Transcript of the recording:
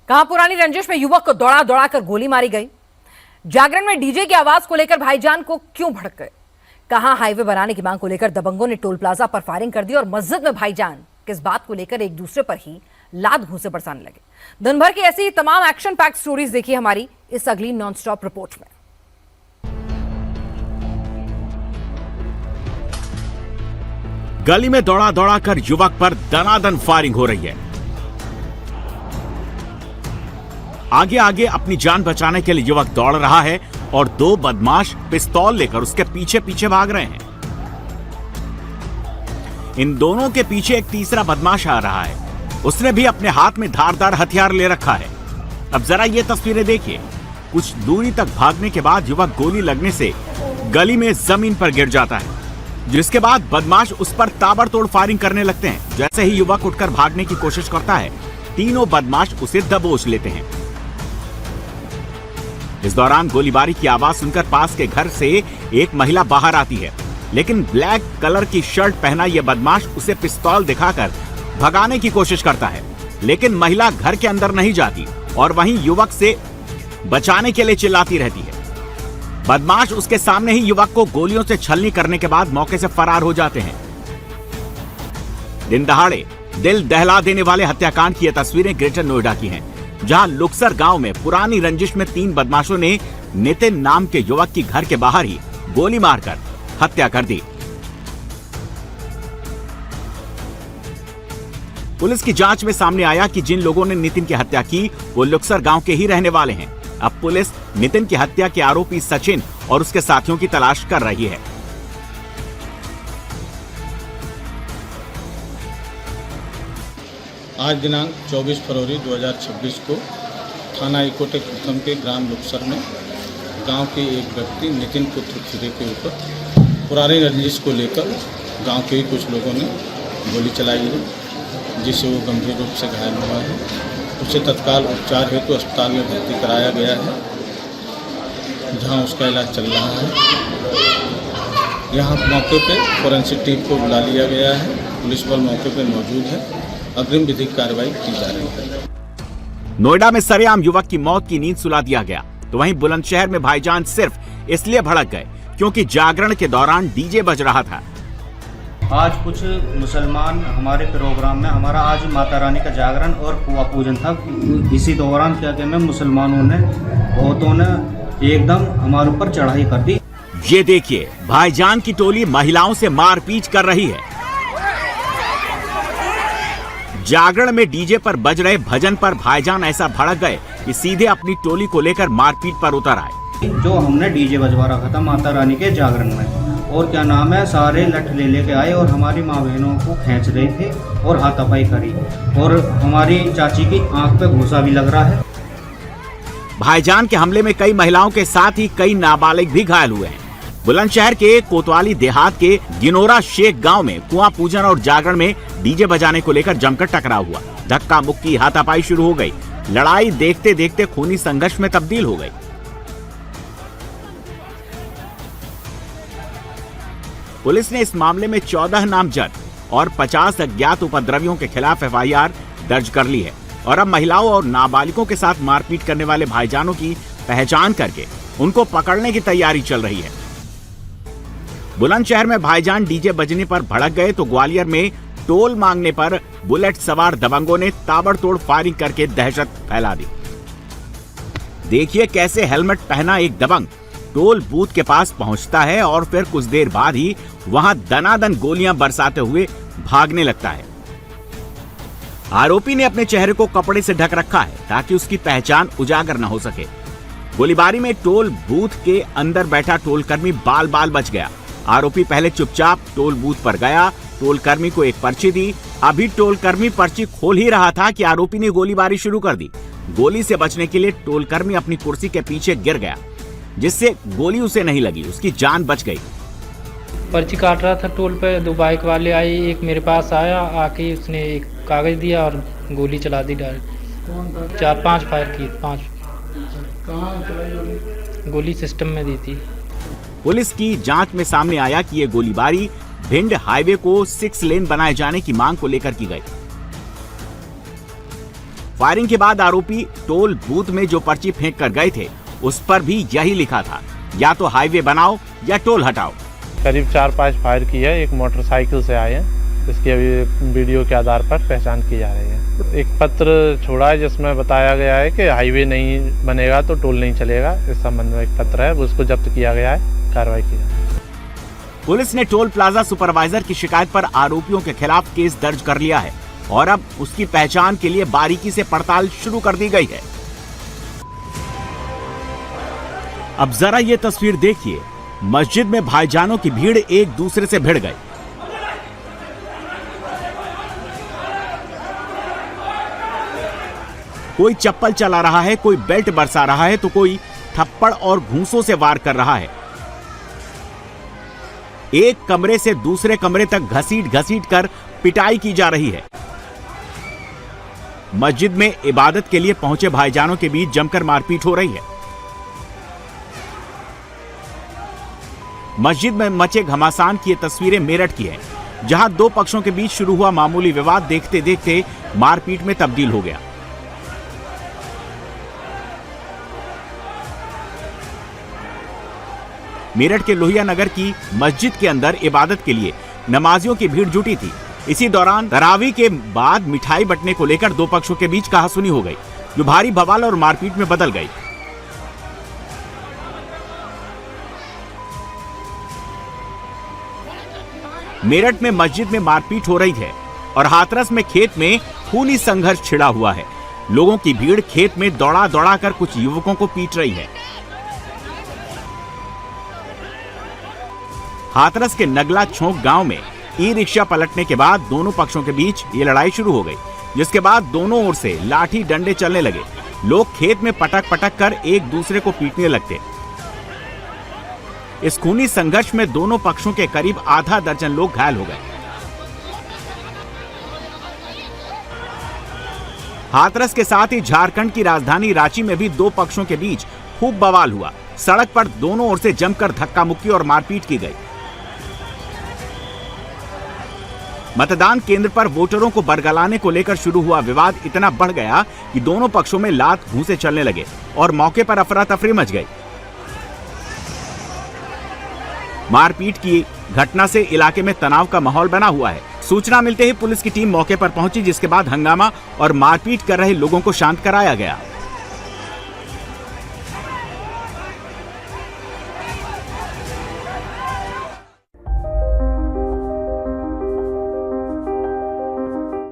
कहां पुरानी रंजिश में युवक को दौड़ा दौड़ा कर गोली मारी गई। जागरण में डीजे की आवाज को लेकर भाईजान को क्यों भड़क गए। कहां हाईवे बनाने की मांग को लेकर दबंगों ने टोल प्लाजा पर फायरिंग कर दी और मस्जिद में भाईजान किस बात को लेकर एक दूसरे पर ही लात घूंसे बरसाने लगे। दिन भर की ऐसी तमाम एक्शन पैक्ड स्टोरीज देखिए हमारी इस अगली नॉनस्टॉप रिपोर्ट में। गली में दौड़ा दौड़ा कर युवक पर दनादन फायरिंग हो रही है। आगे आगे अपनी जान बचाने के लिए युवक दौड़ रहा है और दो बदमाश पिस्तौल लेकर उसके पीछे पीछे भाग रहे हैं। इन दोनों के पीछे एक तीसरा बदमाश आ रहा है। उसने भी अपने हाथ में धारदार हथियार ले रखा है। अब जरा ये तस्वीरें देखिए। कुछ दूरी तक भागने के बाद युवक गोली लगने से गली में जमीन पर गिर जाता है, जिसके बाद बदमाश उस पर ताबड़तोड़ फायरिंग करने लगते हैं। जैसे ही युवक उठकर भागने की कोशिश करता है, तीनों बदमाश उसे दबोच लेते हैं। इस दौरान गोलीबारी की आवाज सुनकर पास के घर से एक महिला बाहर आती है, लेकिन ब्लैक कलर की शर्ट पहना यह बदमाश उसे पिस्तौल दिखाकर भगाने की कोशिश करता है, लेकिन महिला घर के अंदर नहीं जाती और वहीं युवक से बचाने के लिए चिल्लाती रहती है। बदमाश उसके सामने ही युवक को गोलियों से छलनी करने के बाद मौके से फरार हो जाते हैं। दिन दहाड़े दिल दहला देने वाले हत्याकांड की ये तस्वीरें ग्रेटर नोएडा की हैं, जहां लुक्सर गांव में पुरानी रंजिश में 3 बदमाशों ने नितिन नाम के युवक की घर के बाहर ही गोली मारकर हत्या कर दी। पुलिस की जांच में सामने आया कि जिन लोगों ने नितिन की हत्या की वो लुक्सर गांव के ही रहने वाले हैं। अब पुलिस नितिन की हत्या के आरोपी सचिन और उसके साथियों की तलाश कर रही है। आज दिनांक 24 फरवरी 2026 को थाना इकोटेक प्रथम के ग्राम लुक्सर में गांव के एक व्यक्ति नितिन पुत्र खिरे के ऊपर पुरानी रंजिश को लेकर गांव के ही कुछ लोगों ने गोली चलाई है, जिससे वो गंभीर रूप से घायल हुआ है। उसे तत्काल उपचार हेतु अस्पताल में भर्ती कराया गया है, जहां उसका इलाज चल रहा है। यहां मौके पे फोरेंसिक टीम को बुला लिया गया है। पुलिस बल मौके पे मौजूद है। अग्रिम विधिक कार्रवाई की जा रही है। नोएडा में सरेआम युवक की मौत की नींद सुला दिया गया, तो वहीं बुलंदशहर में भाईजान सिर्फ इसलिए भड़क गए क्योंकि जागरण के दौरान डीजे बज रहा था। आज कुछ मुसलमान हमारे प्रोग्राम में, हमारा आज माता रानी का जागरण और कुआ पूजन था। इसी दौरान क्या कहते हैं, मुसलमानों ने बहुतों ने एकदम हमारे ऊपर चढ़ाई कर दी। ये देखिए, भाईजान की टोली महिलाओं से मारपीट कर रही है। जागरण में डीजे पर बज रहे भजन पर भाईजान ऐसा भड़क गए कि सीधे अपनी टोली को लेकर मारपीट पर उतर आए। जो हमने डीजे बजवा रखा था माता रानी के जागरण में, और क्या नाम है, सारे लठ ले लेके आए और हमारी माँ बहनों को खींच रहे थे और हाथापाई करी, और हमारी चाची की आंख पे भूसा भी लग रहा है। भाईजान के हमले में कई महिलाओं के साथ ही कई नाबालिग भी घायल हुए हैं। बुलंदशहर के कोतवाली देहात के गिनोरा शेख गांव में कुआं पूजन और जागरण में डीजे बजाने को लेकर जमकर टकराव हुआ। धक्का मुक्की, हाथापाई शुरू हो गई। लड़ाई देखते देखते खूनी संघर्ष में तब्दील हो गई। पुलिस ने इस मामले में 14 नामजद और 50 अज्ञात उपद्रवियों के खिलाफ एफआईआर दर्ज कर ली है और अब महिलाओं और नाबालिगों के साथ मारपीट करने वाले भाईजानों की पहचान करके उनको पकड़ने की तैयारी चल रही है। बुलंदशहर में भाईजान डीजे बजने पर भड़क गए तो ग्वालियर में टोल मांगने पर बुलेट सवार दबंगों ने ताबड़तोड़ फायरिंग करके दहशत फैला दी। देखिए कैसे हेलमेट पहना एक दबंग टोल बूथ के पास पहुंचता है और फिर कुछ देर बाद ही वहां दनादन गोलियां बरसाते हुए भागने लगता है। आरोपी ने अपने चेहरे को कपड़े से ढक रखा है ताकि उसकी पहचान उजागर न हो सके। गोलीबारी में टोल बूथ के अंदर बैठा टोलकर्मी बाल बाल बच गया। आरोपी पहले चुपचाप टोल बूथ पर गया, टोलकर्मी को एक पर्ची दी। अभी टोलकर्मी पर्ची खोल ही रहा था कि आरोपी ने गोलीबारी शुरू कर दी। गोली से बचने के लिए टोलकर्मी अपनी कुर्सी के पीछे गिर गया, जिससे गोली उसे नहीं लगी, उसकी जान बच गई। पर्ची काट रहा था टोल पे, 2 बाइक वाले आए, एक मेरे पास आया, आके उसने एक कागज दिया और गोली चला दी डायरेक्ट। 4-5 फायर की, 5 गोली सिस्टम में दी थी। पुलिस की जांच में सामने आया कि ये गोलीबारी भिंड हाईवे को 6 लेन बनाए जाने की मांग को लेकर की गई। फायरिंग के बाद आरोपी टोल बूथ में जो पर्ची फेंक कर गए थे उस पर भी यही लिखा था, या तो हाईवे बनाओ या टोल हटाओ। करीब 4-5 फायर की है, एक मोटरसाइकिल से आए हैं। इसकी अभी वीडियो के आधार पर पहचान की जा रही है। एक पत्र छोड़ा है जिसमें बताया गया है कि हाईवे नहीं बनेगा तो टोल नहीं चलेगा। इस संबंध में एक पत्र है, उसको जब्त किया गया है, कार्रवाई की है। पुलिस ने टोल प्लाजा सुपरवाइजर की शिकायत पर आरोपियों के खिलाफ केस दर्ज कर लिया है और अब उसकी पहचान के लिए बारीकी से पड़ताल शुरू कर दी गई है। अब जरा ये तस्वीर देखिए, मस्जिद में भाईजानों की भीड़ एक दूसरे से भिड़ गई। कोई चप्पल चला रहा है, कोई बेल्ट बरसा रहा है, तो कोई थप्पड़ और घूंसों से वार कर रहा है। एक कमरे से दूसरे कमरे तक घसीट घसीट कर पिटाई की जा रही है। मस्जिद में इबादत के लिए पहुंचे भाईजानों के बीच जमकर मारपीट हो रही है। मस्जिद में मचे घमासान की ये तस्वीरें मेरठ की हैं, जहां दो पक्षों के बीच शुरू हुआ मामूली विवाद देखते देखते मारपीट में तब्दील हो गया। मेरठ के लोहिया नगर की मस्जिद के अंदर इबादत के लिए नमाजियों की भीड़ जुटी थी। इसी दौरान तरावी के बाद मिठाई बंटने को लेकर दो पक्षों के बीच कहासुनी हो गई, जो भारी बवाल और मारपीट में बदल गई। मेरठ में मस्जिद में मारपीट हो रही है और हाथरस में खेत में खूनी संघर्ष छिड़ा हुआ है। लोगों की भीड़ खेत में दौड़ा दौड़ा कर कुछ युवकों को पीट रही है। हाथरस के नगला छोंक गांव में ई रिक्शा पलटने के बाद दोनों पक्षों के बीच ये लड़ाई शुरू हो गई, जिसके बाद दोनों ओर से लाठी डंडे चलने लगे। लोग खेत में पटक पटक कर एक दूसरे को पीटने लगते। इस खूनी संघर्ष में दोनों पक्षों के करीब आधा दर्जन लोग घायल हो गए। हाथरस के साथ ही झारखंड की राजधानी रांची में भी दो पक्षों के बीच खूब बवाल हुआ। सड़क पर दोनों ओर से जमकर धक्का मुक्की और मारपीट की गई। मतदान केंद्र पर वोटरों को बरगलाने को लेकर शुरू हुआ विवाद इतना बढ़ गया कि दोनों पक्षों में लात घूंसे चलने लगे और मौके पर अफरा तफरी मच गई। मारपीट की घटना से इलाके में तनाव का माहौल बना हुआ है। सूचना मिलते ही पुलिस की टीम मौके पर पहुंची, जिसके बाद हंगामा और मारपीट कर रहे लोगों को शांत कराया गया।